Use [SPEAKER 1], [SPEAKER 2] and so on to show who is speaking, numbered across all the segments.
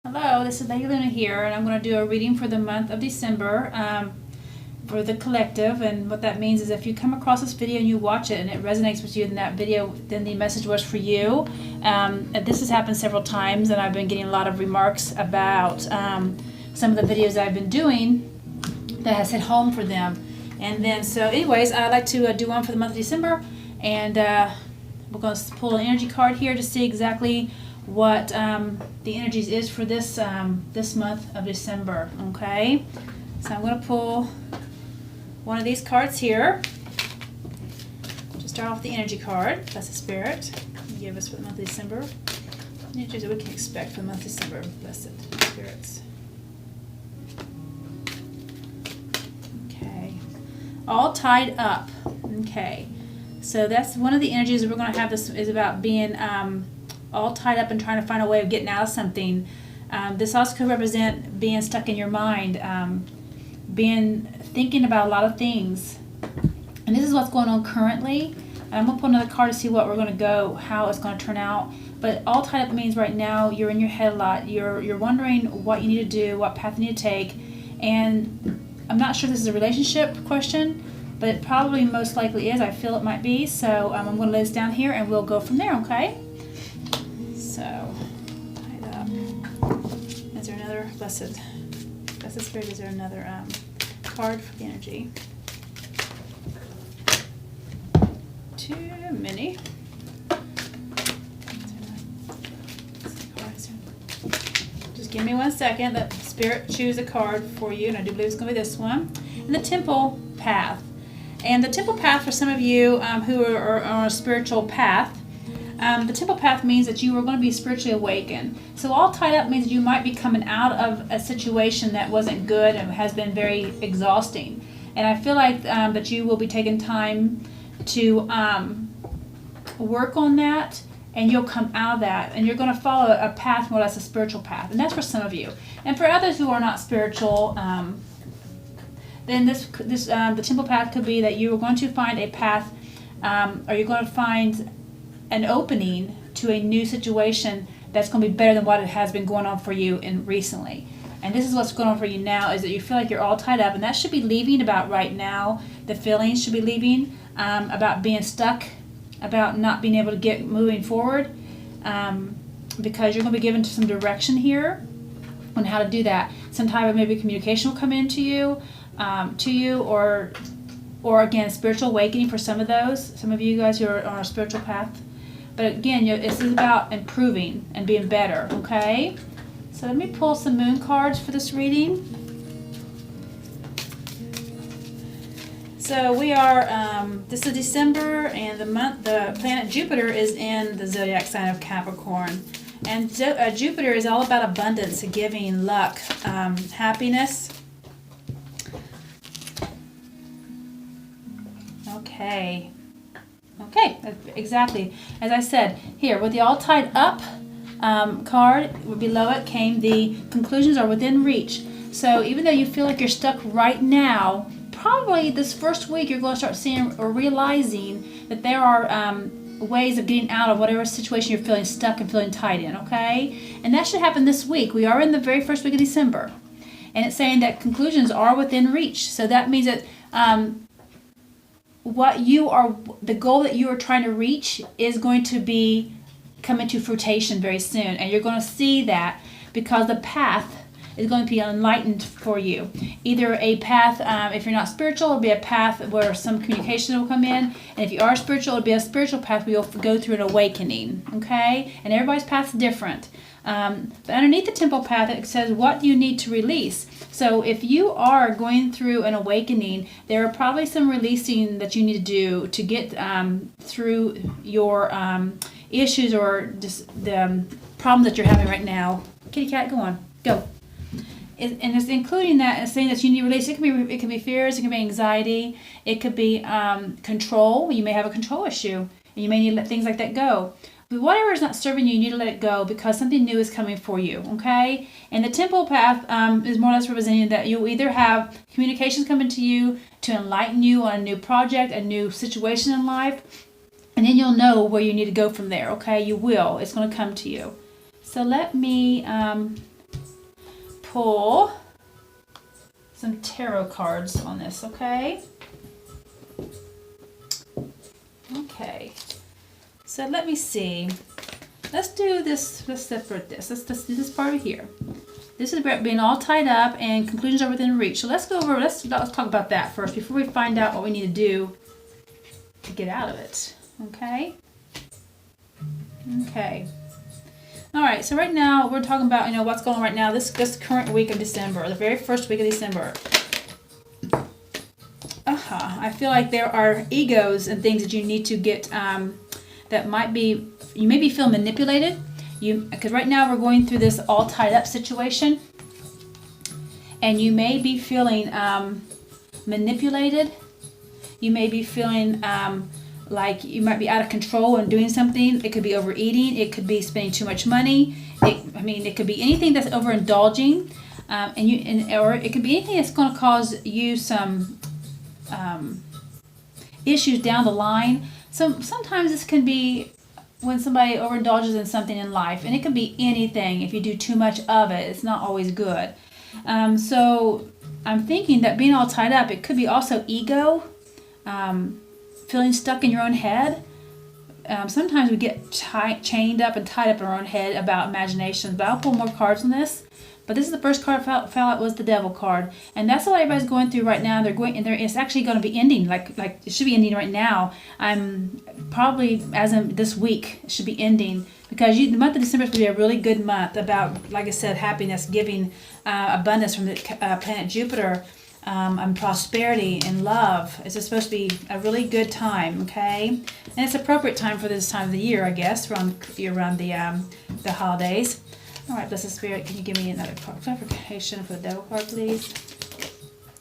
[SPEAKER 1] Hello, this is Lady Luna here, and I'm going to do a reading for the month of December for the collective. And what that means is if you come across this video and you watch it and it resonates with you in that video, then the message was for you. And this has happened several times, and I've been getting a lot of remarks about some of the videos I've been doing that has hit home for them. And then, so anyways, I'd like to do one for the month of December, and we're going to pull an energy card here to see exactly what the energies is for this this month of December. Okay, so I'm going to pull one of these cards here to start off the energy card. That's the Spirit. Give us for the month of December. Energies that we can expect for the month of December. Blessed spirits. Okay, all tied up. Okay, so that's one of the energies that we're going to have. This is about being all tied up and trying to find a way of getting out of something. This also could represent being stuck in your mind, thinking about a lot of things. And this is what's going on currently. And I'm going to pull another card to see what we're going to go, how it's going to turn out. But all tied up means right now you're in your head a lot. You're wondering what you need to do, what path you need to take. And I'm not sure if this is a relationship question, but it probably most likely is. I feel it might be. So I'm going to lay this down here and we'll go from there, okay? So, tied up. Is there another blessed spirit? Is there another card for the energy? Too many. Just give me 1 second. Let Spirit choose a card for you, and I do believe it's going to be this one. And the Temple Path. And the Temple Path for some of you who are on a spiritual path. The Temple Path means that you are going to be spiritually awakened. So all tied up means you might be coming out of a situation that wasn't good and has been very exhausting. And I feel like that you will be taking time to work on that, and you'll come out of that, and you're going to follow a path more or less a spiritual path. And that's for some of you. And for others who are not spiritual, then the Temple Path could be that you are going to find a path, or you're going to find an opening to a new situation that's going to be better than what it has been going on for you in recently. And this is what's going on for you now, is that you feel like you're all tied up, and that should be leaving about right now. The feelings should be leaving about being stuck, about not being able to get moving forward, because you're going to be given some direction here on how to do that. Some type of maybe communication will come into you, or again, spiritual awakening for some of those. Some of you guys who are on a spiritual path. But again, this is about improving and being better, okay? So let me pull some moon cards for this reading. So we are, this is December, and the planet Jupiter is in the zodiac sign of Capricorn. And Jupiter is all about abundance, giving, luck, happiness. Okay, exactly. As I said, here, with the all tied up card, below it came the conclusions are within reach. So even though you feel like you're stuck right now, probably this first week you're going to start seeing or realizing that there are ways of getting out of whatever situation you're feeling stuck and feeling tied in, okay? And that should happen this week. We are in the very first week of December. And it's saying that conclusions are within reach. So that means that the goal that you are trying to reach is going to be coming to fruition very soon, and you're going to see that because the path is going to be enlightened for you. Either a path, if you're not spiritual, it'll be a path where some communication will come in, and if you are spiritual, it'll be a spiritual path where you'll go through an awakening, okay? And everybody's path is different. But underneath the Temple Path, it says, what do you need to release? So if you are going through an awakening, there are probably some releasing that you need to do to get through your issues or just the problems that you're having right now. Kitty cat, go on. Go. And it's including that and saying that you need to release. It can be fears, it can be anxiety, it could be control. You may have a control issue, and you may need to let things like that go. But whatever is not serving you, you need to let it go because something new is coming for you, okay? And the Temple Path is more or less representing that you'll either have communications coming to you to enlighten you on a new project, a new situation in life, and then you'll know where you need to go from there, okay? You will. It's going to come to you. So let me pull some tarot cards on this, okay? Okay. So let me see. Let's do this. Let's separate this. Let's do this part over here. This is about being all tied up and conclusions are within reach. So let's go over, let's talk about that first before we find out what we need to do to get out of it. Okay? Okay. All right, so right now we're talking about, what's going on right now, this current week of December, the very first week of December. I feel like there are egos and things that you need to get, that might be, you may be feeling manipulated. Because right now we're going through this all tied up situation, and you may be feeling manipulated. You may be feeling like you might be out of control and doing something. It could be overeating. It could be spending too much money. It could be anything that's overindulging, or it could be anything that's going to cause you some issues down the line. Sometimes this can be when somebody overindulges in something in life, and it can be anything. If you do too much of it, it's not always good. So I'm thinking that being all tied up, it could be also ego, feeling stuck in your own head. Sometimes we get chained up and tied up in our own head about imaginations, but I'll pull more cards on this. But this is the first card I felt out was the Devil card, and that's what everybody's going through right now. It's actually going to be ending, like it should be ending right now. I'm probably as in this week it should be ending, because the month of December is going to be a really good month about, like I said, happiness, giving, abundance from the planet Jupiter, and prosperity and love. It's supposed to be a really good time, okay? And it's appropriate time for this time of the year, I guess, around the holidays. All right, Blessed Spirit, can you give me another clarification for the Devil card, please?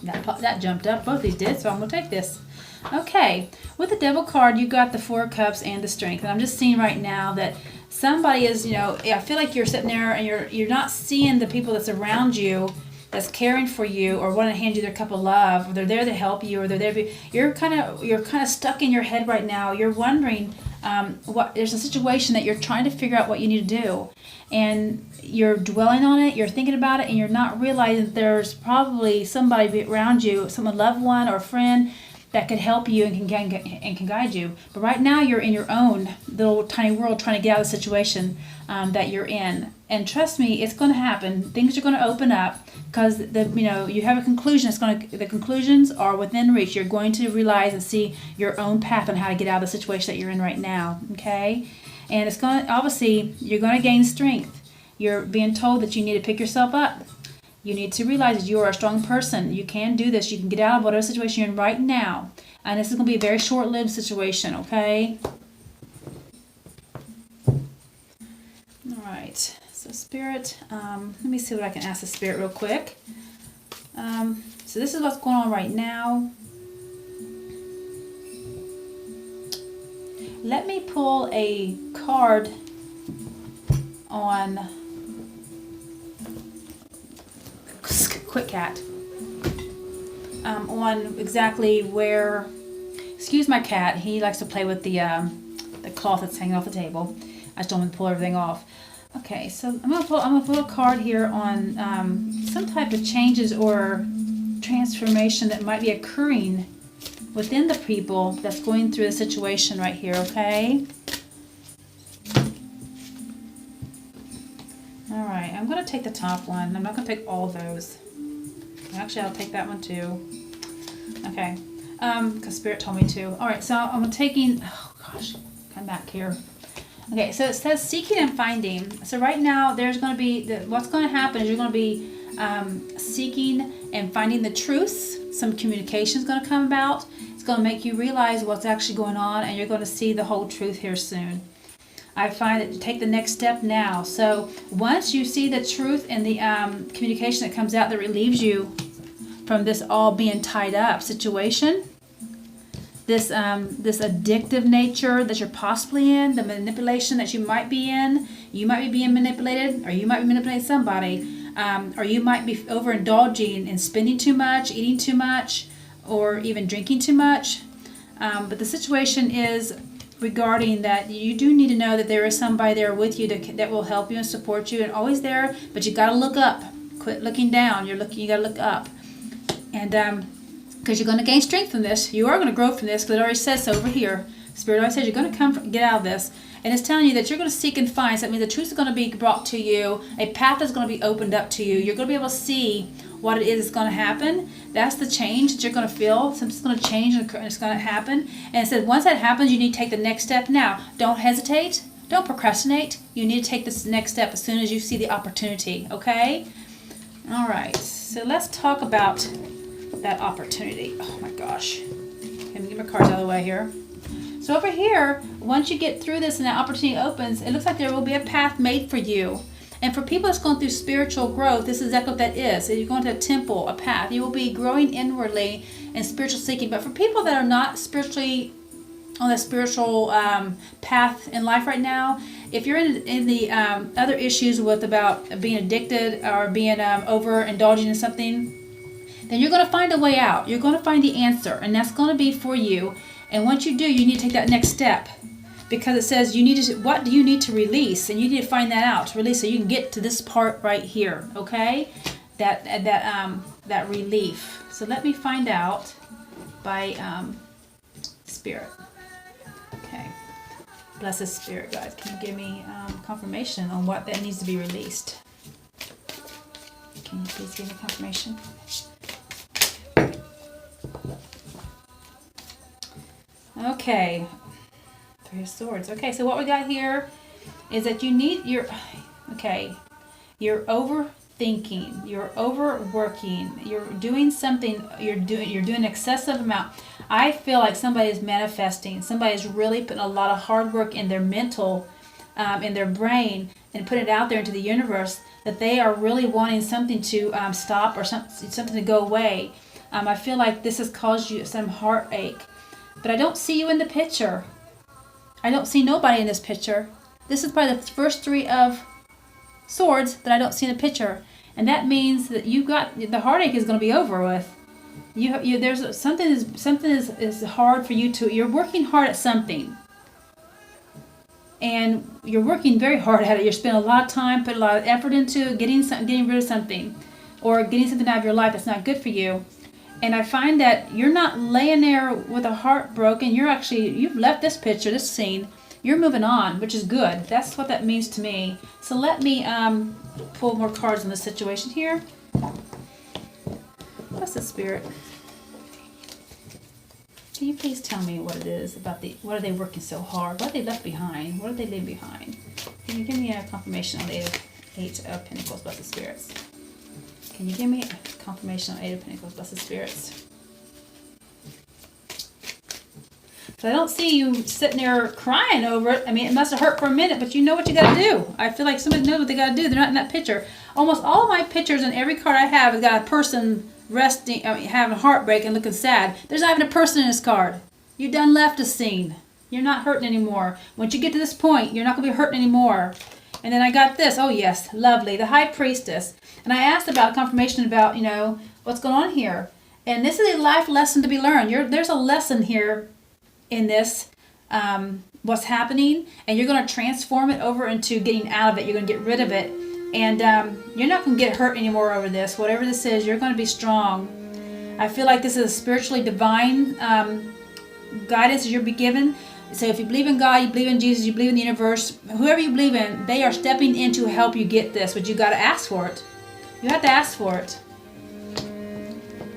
[SPEAKER 1] That jumped up. Both these did, so I'm going to take this. Okay, with the Devil card, you got the Four of Cups and the Strength. And I'm just seeing right now that somebody is, I feel like you're sitting there and you're not seeing the people that's around you that's caring for you or want to hand you their cup of love, or they're there to help you, or they're there to be, you're kind of stuck in your head right now. You're wondering there's a situation that you're trying to figure out what you need to do, and you're dwelling on it, you're thinking about it, and you're not realizing that there's probably somebody around you, someone, loved one or friend, that could help you and can guide you. But right now you're in your own little tiny world trying to get out of the situation that you're in. And trust me, it's going to happen. Things are going to open up, because you have a conclusion. The conclusions are within reach. You're going to realize and see your own path on how to get out of the situation that you're in right now. Okay, and it's going to, obviously you're going to gain strength. You're being told that you need to pick yourself up. You need to realize that you are a strong person. You can do this. You can get out of whatever situation you're in right now. And this is going to be a very short-lived situation, okay? All right. So Spirit, let me see what I can ask the Spirit real quick. So this is what's going on right now. Let me pull a card on Quick Cat, on exactly where, excuse my cat, he likes to play with the cloth that's hanging off the table. I just don't want to pull everything off. Okay, so I'm gonna pull a card here on some type of changes or transformation that might be occurring within the people that's going through the situation right here, okay? All right, I'm going to take the top one. I'm not going to take all of those. Actually, I'll take that one too. Okay, because Spirit told me to. All right, so I'm taking, oh gosh, come back here. Okay, so it says seeking and finding. So right now, there's going to be, what's going to happen is you're going to be seeking and finding the truths. Some communication is going to come about. It's going to make you realize what's actually going on, and you're going to see the whole truth here soon. I find that you take the next step now. So once you see the truth and the communication that comes out that relieves you from this all being tied up situation, this addictive nature that you're possibly in, the manipulation that you might be in, you might be being manipulated, or you might be manipulating somebody, or you might be overindulging in spending too much, eating too much, or even drinking too much. But the situation is regarding that you do need to know that there is somebody there with you that will help you and support you and always there, but you got to look up, Quit looking down. You got to look up. And because you're going to gain strength from this. You are going to grow from this because it already says so over here. Spirit already says you're going to get out of this. And it's telling you that you're going to seek and find. So that means the truth is going to be brought to you. A path is going to be opened up to you. You're going to be able to see what it is that's going to happen. That's the change that you're going to feel. Something's going to change and it's going to happen. And it says once that happens, you need to take the next step now. Don't hesitate. Don't procrastinate. You need to take this next step as soon as you see the opportunity. Okay? All right. So let's talk about that opportunity. Oh my gosh. Let me get my cards out of the way here. So over here, once you get through this and that opportunity opens, it looks like there will be a path made for you. And for people that's going through spiritual growth, this is exactly what that is. So you're going to a temple, a path. You will be growing inwardly in spiritual seeking. But for people that are not spiritually on the spiritual path in life right now, if you're in the other issues with about being addicted or being overindulging in something, then you're going to find a way out. You're going to find the answer, and that's going to be for you. And once you do, you need to take that next step, because it says you need to. What do you need to release? And you need to find that out to release, so you can get to this part right here. Okay, that relief. So let me find out by Spirit. Okay, blessed Spirit, guys. Can you give me confirmation on what that needs to be released? Can you please give me confirmation? Okay, Three of Swords. Okay, so what we got here is that you're overthinking, you're overworking, you're doing something, you're doing excessive amount. I feel like somebody is manifesting. Somebody is really putting a lot of hard work in their mental, in their brain, and putting it out there into the universe that they are really wanting something to stop or something to go away. I feel like this has caused you some heartache. But I don't see you in the picture. I don't see nobody in this picture. This is probably the first Three of Swords that I don't see in the picture. And that means that the heartache is going to be over with. There's something is hard for you to. You're working hard at something. And you're working very hard at it. You're spending a lot of time, putting a lot of effort into getting rid of something, or getting something out of your life that's not good for you. And I find that you're not laying there with a heart broken. You've left this picture, this scene. You're moving on, which is good. That's what that means to me. So let me pull more cards in this situation here. What's the Spirit? Can you please tell me what it is about what are they working so hard? What are they left behind? What are they leaving behind? Can you give me a confirmation on the Eight of Pentacles, Blessed Spirits? Can you give me a confirmation on Eight of Pentacles, Blessed Spirits? So I don't see you sitting there crying over it. I mean, it must have hurt for a minute, but you know what you got to do. I feel like somebody knows what they got to do. They're not in that picture. Almost all of my pictures and every card I have has got a person resting, having heartbreak and looking sad. There's not even a person in this card. You done left a scene. You're not hurting anymore. Once you get to this point, you're not going to be hurting anymore. And then I got this. Oh, yes. Lovely. The High Priestess. And I asked about confirmation about, what's going on here. And this is a life lesson to be learned. There's a lesson here in this, what's happening. And you're going to transform it over into getting out of it. You're going to get rid of it. And you're not going to get hurt anymore over this. Whatever this is, you're going to be strong. I feel like this is a spiritually divine guidance that you'll be given. So if you believe in God, you believe in Jesus, you believe in the universe, whoever you believe in, they are stepping in to help you get this. But you got to ask for it. You have to ask for it.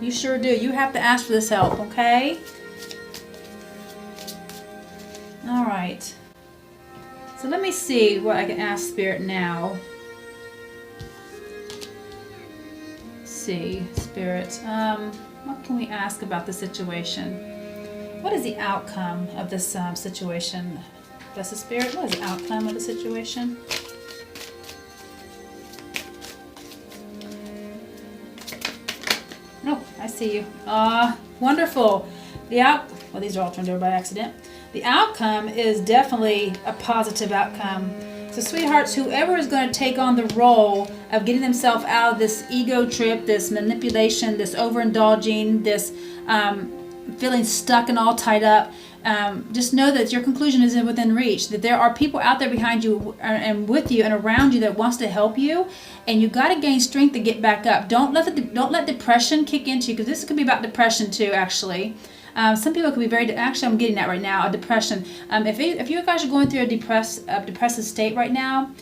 [SPEAKER 1] You sure do. You have to ask for this help, okay? All right. So let me see what I can ask Spirit now. Let's see, Spirit. What can we ask about the situation? What is the outcome of this situation? Blessed Spirit, what is the outcome of the situation? Oh, I see you. Wonderful. Well, these are all turned over by accident. The outcome is definitely a positive outcome. So, sweethearts, whoever is going to take on the role of getting themselves out of this ego trip, this manipulation, this overindulging, this feeling stuck and all tied up, just know that your conclusion is within reach, that there are people out there behind you and with you and around you that wants to help you, and you got to gain strength to get back up. Don't let depression kick into you, because this could be about depression too, actually. Some people could be actually, I'm getting that right now, a depression. If you guys are going through a depressive state right now,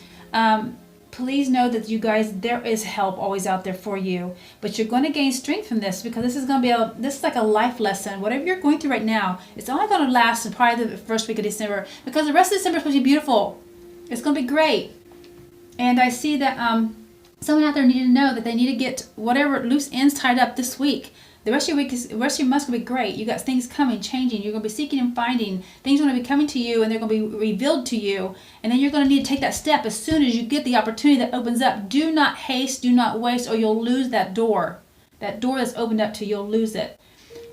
[SPEAKER 1] please know that you guys, there is help always out there for you. But you're going to gain strength from this, because this is going to be this is like a life lesson. Whatever you're going through right now, it's only going to last probably the first week of December, because the rest of December is supposed to be beautiful. It's going to be great. And I see that someone out there needed to know that they need to get whatever loose ends tied up this week. The rest of your month's going to be great. You got things coming, changing. You're going to be seeking and finding. Things are going to be coming to you, and they're going to be revealed to you. And then you're going to need to take that step as soon as you get the opportunity that opens up. Do not haste, do not waste, or you'll lose that door. That door that's opened up to you, you'll lose it.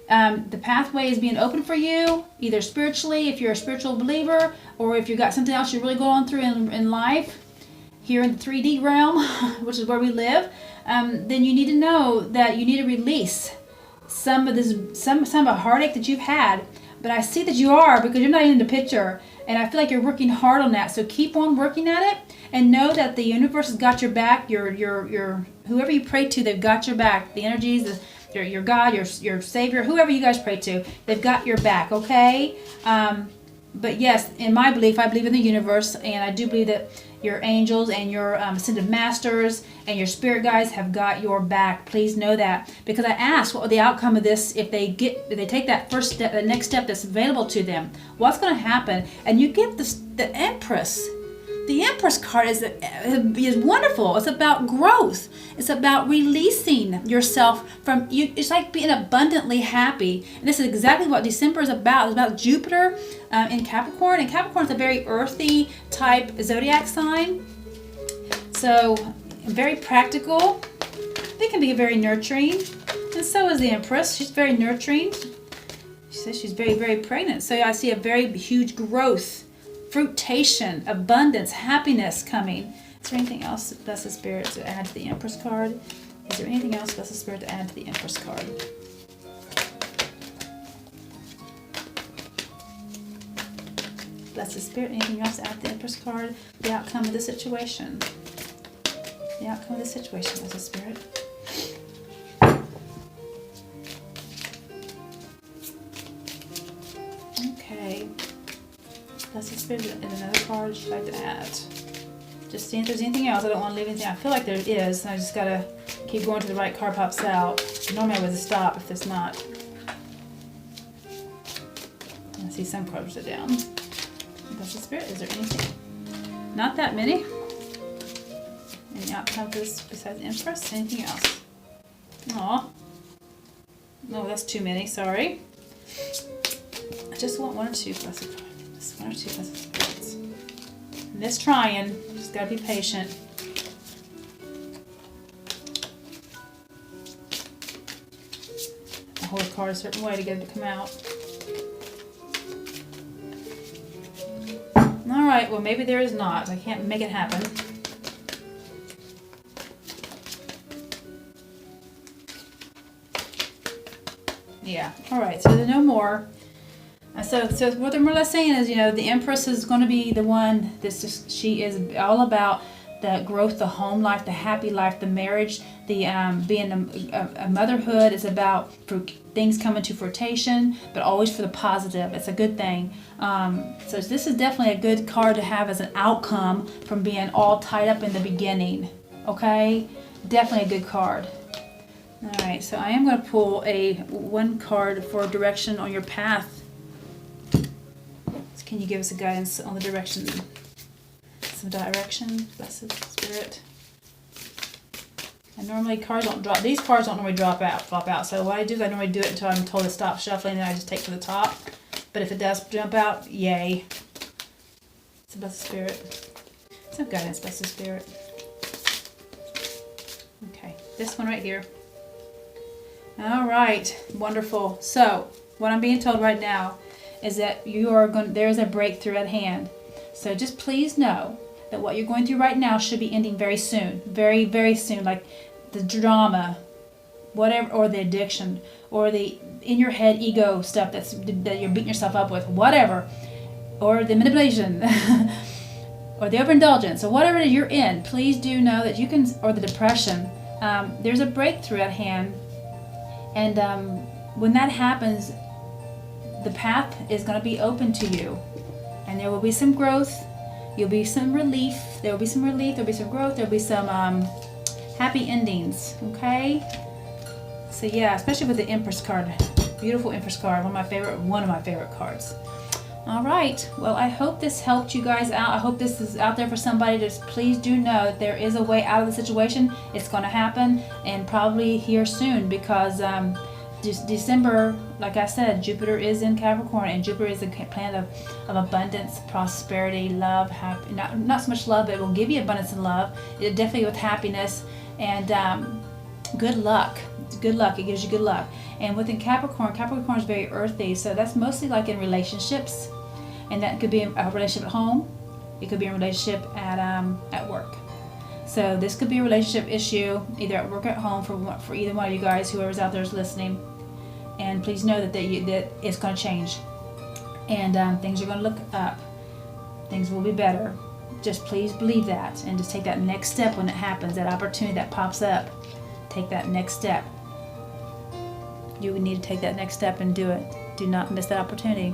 [SPEAKER 1] The pathway is being open for you, either spiritually, if you're a spiritual believer, or if you've got something else you're really going through in life, here in the 3D realm, which is where we live, then you need to know that you need to release some of a heartache that you've had. But I see that you are, because you're not even in the picture, and I feel like you're working hard on that. So keep on working at it, and know that the universe has got your back. Your whoever you pray to, they've got your back. The energies, your God, your Savior, whoever you guys pray to, they've got your back. Okay. But yes, in my belief, I believe in the universe, and I do believe that your angels and your ascended masters and your spirit guides have got your back. Please know that, because I asked what would the outcome of this if they take that first step, the next step that's available to them. What's going to happen? And you get the Empress. The Empress card is wonderful. It's about growth. It's about releasing yourself from you. It's like being abundantly happy. And this is exactly what December is about. It's about Jupiter in Capricorn. And Capricorn is a very earthy type zodiac sign. So very practical. They can be very nurturing. And so is the Empress. She's very nurturing. She says she's very, very pregnant. So I see a very huge growth, fruitation, abundance, happiness coming. Is there anything else, Blessed Spirit, to add to the Empress card? Is there anything else, Blessed Spirit, to add to the Empress card? Blessed Spirit, anything else to add to the Empress card? The outcome of the situation. The outcome of the situation, Blessed Spirit. Okay. Blessed Spirit, and another card you'd like to add. Just see if there's anything else. I don't want to leave anything. I feel like there is. I just got to keep going to the right card pops out. Normally I would stop if there's not. I see some cards are down. Blessed Spirit, is there anything? Not that many. Any outcome of this besides the Empress? Anything else? Aw. No, that's too many. Sorry. I just want one or two blessed cards. Just one or two blessed spirits. And this trying. Just gotta be patient. I hold the card a certain way to get it to come out. Alright, well maybe there is not. I can't make it happen. Yeah, alright, so there's no more. So what they're more or less saying is, the Empress is going to be the one. She is all about the growth, the home life, the happy life, the marriage, the being a motherhood is about things coming to fruition, but always for the positive. It's a good thing. So this is definitely a good card to have as an outcome from being all tied up in the beginning. Okay, definitely a good card. All right, so I am going to pull one card for direction on your path. Can you give us a guidance on the direction? Some direction, Blessed Spirit. And normally cards don't drop. These cards don't normally drop out. So what I do is I normally do it until I'm told to stop shuffling, and I just take to the top. But if it does jump out, yay! It's a Blessed Spirit. Some guidance, Blessed Spirit. Okay, this one right here. All right, wonderful. So what I'm being told right now is that there's a breakthrough at hand. So just please know that what you're going through right now should be ending very soon. Very, very soon. Like the drama whatever, or the addiction, or the in your head ego stuff that you're beating yourself up with, whatever, or the manipulation, or the overindulgence, or whatever you're in, please do know that you can, or the depression, there's a breakthrough at hand. And when that happens, the path is going to be open to you, and there will be some growth. You'll be some relief. There will be some relief. There'll be some growth. There'll be some happy endings. Okay. So yeah, especially with the Empress card, beautiful Empress card, one of my favorite cards. All right. Well, I hope this helped you guys out. I hope this is out there for somebody. Just please do know that there is a way out of the situation. It's going to happen, and probably here soon, because December, like I said, Jupiter is in Capricorn, and Jupiter is a planet of abundance, prosperity, love, happy. Not so much love, but it will give you abundance and love. It definitely with happiness and good luck. Good luck. It gives you good luck. And within Capricorn is very earthy, so that's mostly like in relationships, and that could be a relationship at home. It could be a relationship at work. So this could be a relationship issue, either at work or at home, for either one of you guys, whoever's out there is listening. And please know that it's going to change, and things are going to look up. Things will be better. Just please believe that, and just take that next step when it happens. That opportunity that pops up, take that next step. You need to take that next step and do it. Do not miss that opportunity.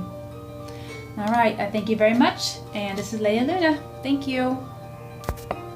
[SPEAKER 1] All right, I thank you very much, and this is Lady Luna. Thank you.